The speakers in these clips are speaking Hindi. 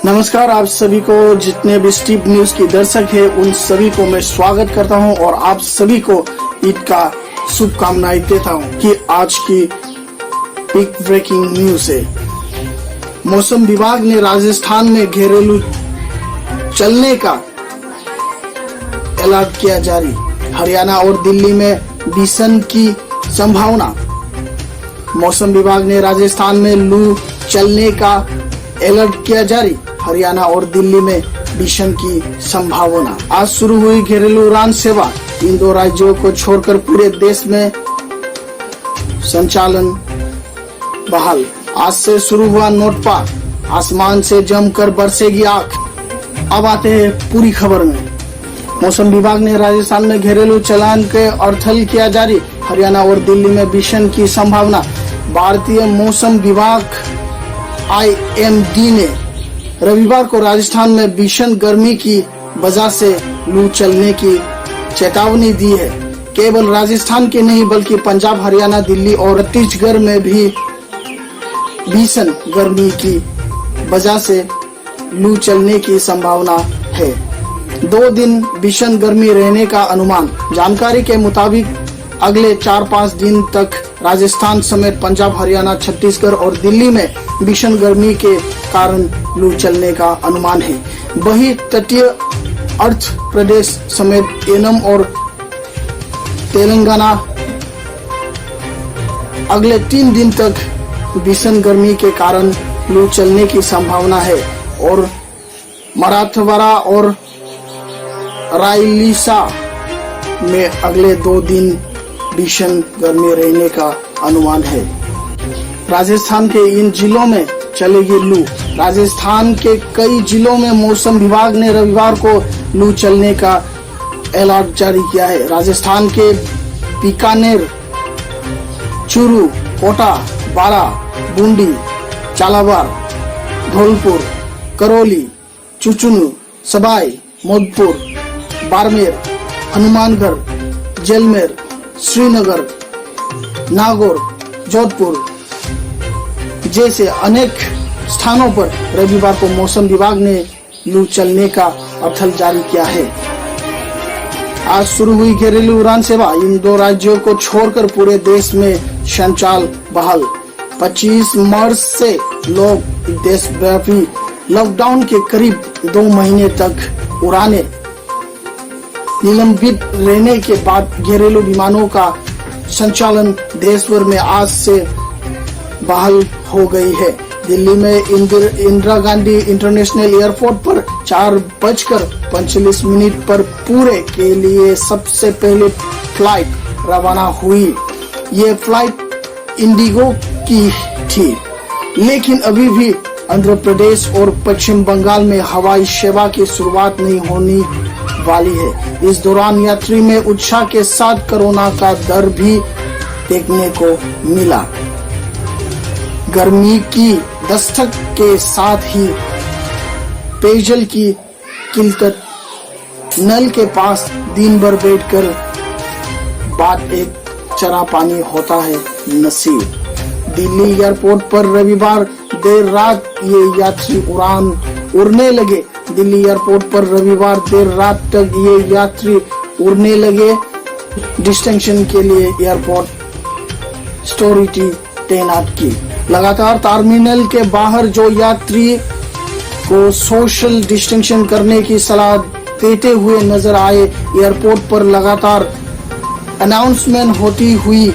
नमस्कार, आप सभी को जितने भी स्टीप न्यूज के दर्शक हैं उन सभी को मैं स्वागत करता हूं और आप सभी को ईद का शुभकामनाएं देता हूं कि आज की बिग ब्रेकिंग न्यूज है। मौसम विभाग ने राजस्थान में घरेलू चलने का अलर्ट किया जारी। हरियाणा और दिल्ली में भीषण की संभावना। मौसम विभाग ने राजस्थान में लू चलने का अलर्ट किया जारी। हरियाणा और दिल्ली में भीषण की संभावना। आज शुरू हुई घरेलू उड़ान सेवा। इन दो राज्यों को छोड़कर पूरे देश में संचालन बहाल। आज से शुरू हुआ नोट पार। आसमान से जमकर बरसेगी आग। अब आते हैं पूरी खबर में। मौसम विभाग ने राजस्थान में घरेलू चलान के अर्थल किया जारी। हरियाणा और दिल्ली में भीषण की संभावना। भारतीय मौसम विभाग IMD ने रविवार को राजस्थान में भीषण गर्मी की वजह से लू चलने की चेतावनी दी है। केवल राजस्थान के नहीं बल्कि पंजाब, हरियाणा, दिल्ली और छत्तीसगढ़ में भी भीषण गर्मी की वजह से लू चलने की संभावना है। 2 दिन भीषण गर्मी रहने का अनुमान। जानकारी के मुताबिक अगले 4-5 दिन तक राजस्थान समेत पंजाब, हरियाणा, छत्तीसगढ़ और दिल्ली में भीषण गर्मी के कारण लू चलने का अनुमान है। वहीं तटीय आंध्र प्रदेश समेत एनम और तेलंगाना अगले 3 दिन तक भीषण गर्मी के कारण लू चलने की संभावना है और मराठवाड़ा और रायलसीमा में अगले 2 दिन भीषण गर्मी रहने का अनुमान है। राजस्थान के इन जिलों में चलेगी लू। राजस्थान के कई जिलों में मौसम विभाग ने रविवार को लू चलने का अलर्ट जारी किया है। राजस्थान के बीकानेर, चूरू, कोटा, बारा, बूंदी, झालावाड़, धौलपुर, करौली, चुचुनू, सबाई, मोदपुर, बाड़मेर, हनुमानगढ़, जैसलमेर, श्रीनगर, नागौर, जोधपुर जैसे अनेक स्थानों पर रविवार को मौसम विभाग ने लू चलने का अर्थल जारी किया है। आज शुरू हुई घरेलू उड़ान सेवा। इन 2 राज्यों को छोड़कर पूरे देश में संचालन बहाल। 25 मार्च से लोग देशव्यापी लॉकडाउन के करीब 2 महीने तक उड़ानें निलंबित रहने के बाद घरेलू विमानों का संचालन देश भर में आज से बहाल हो गई है। दिल्ली में इंदिरा गांधी इंटरनेशनल एयरपोर्ट पर 4:45 पर पूरे के लिए सबसे पहले फ्लाइट रवाना हुई। ये फ्लाइट इंडिगो की थी, लेकिन अभी भी आंध्र प्रदेश और पश्चिम बंगाल में हवाई सेवा की शुरुआत नहीं होने वाली है। इस दौरान यात्री में उत्साह के साथ कोरोना का डर भी देखने को मिला। गर्मी की दस्तक के साथ ही पेयजल की किल्लत। नल के पास दिन भर बैठकर बाद एक चरा पानी होता है नसीब। दिल्ली एयरपोर्ट पर रविवार देर रात ये यात्री उड़ान उड़ने लगे। दिल्ली एयरपोर्ट पर रविवार देर रात तक ये यात्री उड़ने लगे। डिस्टेंशन के लिए एयरपोर्ट सिक्योरिटी तैनात की। लगातार टर्मिनल के बाहर जो यात्री को सोशल डिस्टेंशन करने की सलाह देते हुए नजर आए। एयरपोर्ट पर लगातार अनाउंसमेंट होती हुई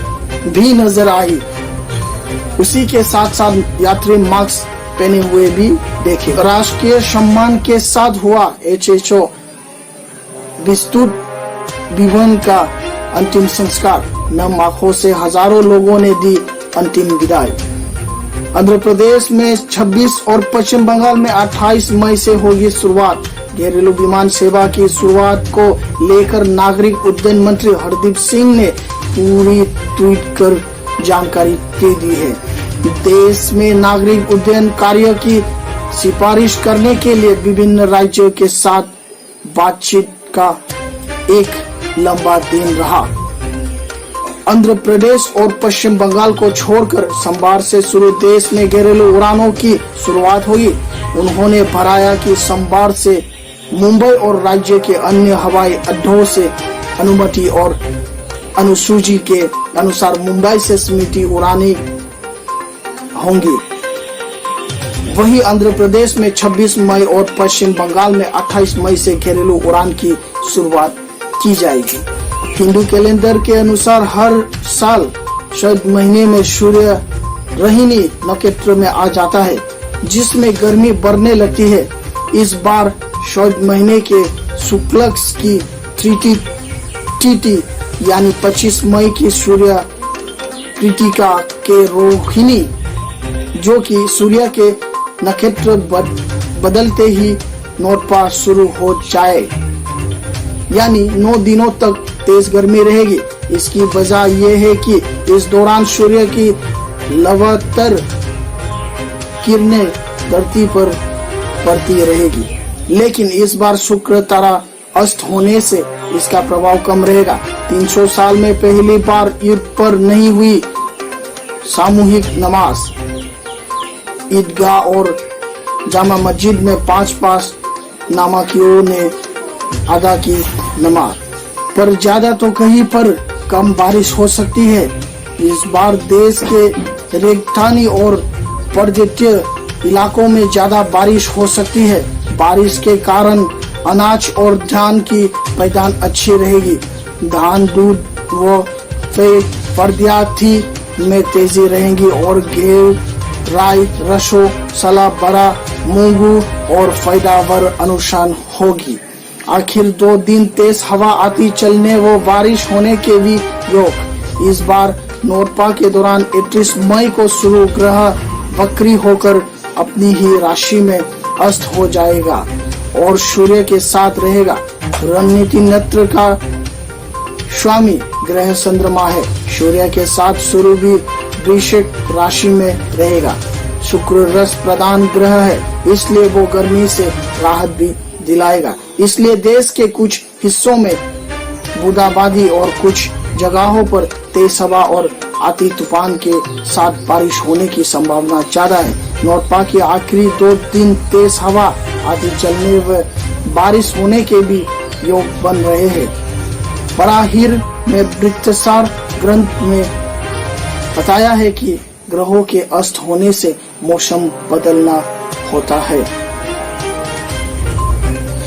भी नजर आई। उसी के साथ साथ यात्री मास्क पहने हुए भी देखे। राष्ट्रीय सम्मान के साथ हुआ HHO विस्तृत विमान का अंतिम संस्कार। नम आंखों से हजारों लोगों ने दी अंतिम विदाई। आंध्र प्रदेश में 26 और पश्चिम बंगाल में 28 मई से होगी शुरुआत। घरेलू विमान सेवा की शुरुआत को लेकर नागरिक उड्डयन मंत्री हरदीप सिंह ने पूरी ट्वीट कर जानकारी दे दी है। देश में नागरिक उड्डयन कार्य की सिफारिश करने के लिए विभिन्न राज्यों के साथ बातचीत का एक लंबा दिन रहा। आंध्र प्रदेश और पश्चिम बंगाल को छोड़कर सोमवार से शुरू देश में घरेलू उड़ानों की शुरुआत होगी। उन्होंने बढ़ाया कि सोमवार से मुंबई और राज्य के अन्य हवाई अड्डों से अनुमति और अनुसूची के अनुसार मुंबई से सीमित उड़ानें होंगी। वहीं आंध्र प्रदेश में 26 मई और पश्चिम बंगाल में 28 मई से घरेलू उड़ान की शुरुआत की जाएगी। हिंदू कैलेंडर के अनुसार हर साल शरद महीने में सूर्य रोहिणी नक्षत्र में आ जाता है, जिसमें गर्मी बढ़ने लगती है। इस बार शरद महीने के शुक्ल पक्ष की तिथि यानी 25 मई की सूर्य कृतिका के रोहिणी, जो कि सूर्य के नक्षत्र बदलते ही नोटपा शुरू हो जाए, यानी 9 दिनों तक तेज गर्मी रहेगी। इसकी वजह यह है कि इस दौरान सूर्य की लगातार किरणें धरती पर पड़ती रहेगी, लेकिन इस बार शुक्र तारा अस्त होने से इसका प्रभाव कम रहेगा। 300 साल में पहली बार ईद पर नहीं हुई सामूहिक नमाज। ईदगाह और जामा मस्जिद में 5 नामाकियों ने अदा की नमाज, पर ज्यादा तो कहीं पर कम बारिश हो सकती है। इस बार देश के रेगिस्तानी और पर्वतीय इलाकों में ज्यादा बारिश हो सकती है। बारिश के कारण अनाज और धान की पैदान अच्छी रहेगी। धान, दूध व प्रजाति में तेजी रहेगी और गेहूं, राई, रसों, सला, बड़ा, मूंगू और पैदावार अनुसार होगी। आखिर 2 दिन तेज हवा आती चलने व बारिश होने के भी योग। इस बार नोटपा के दौरान 31 मई को सूर्य ग्रह वक्री होकर अपनी ही राशि में अस्त हो जाएगा और सूर्य के साथ रहेगा। रणनीति नत्र का स्वामी ग्रह चंद्रमा है। सूर्य के साथ सूर्य भी वृश्चिक राशि में रहेगा। शुक्र रस प्रदान ग्रह है, इसलिए वो गर्मी से राहत भी दिलाएगा। इसलिए देश के कुछ हिस्सों में बूंदाबांदी और कुछ जगहों पर तेज हवा और आंधी तूफान के साथ बारिश होने की संभावना ज्यादा है। नोटपा की आखिरी 2 दिन तेज हवा, आंधी चलने व बारिश होने के भी योग बन रहे हैं। बराहिर में वृत्तसार ग्रंथ में बताया है कि ग्रहों के अस्त होने से मौसम बदलना होता है।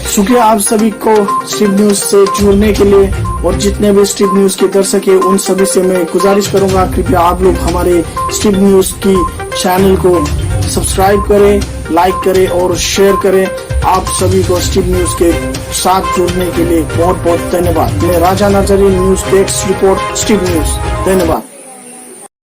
शुक्रिया आप सभी को स्ट्रीम न्यूज से जुड़ने के लिए, और जितने भी स्ट्रीम न्यूज के दर्शक है उन सभी से मैं गुजारिश करूंगा कृपया आप लोग हमारे स्ट्रीम न्यूज की चैनल को सब्सक्राइब करें, लाइक करें और शेयर करें। आप सभी को स्ट्रीम न्यूज के साथ जुड़ने के लिए बहुत बहुत धन्यवाद। मैं राजा नजरी, news desk report, stream news. धन्यवाद।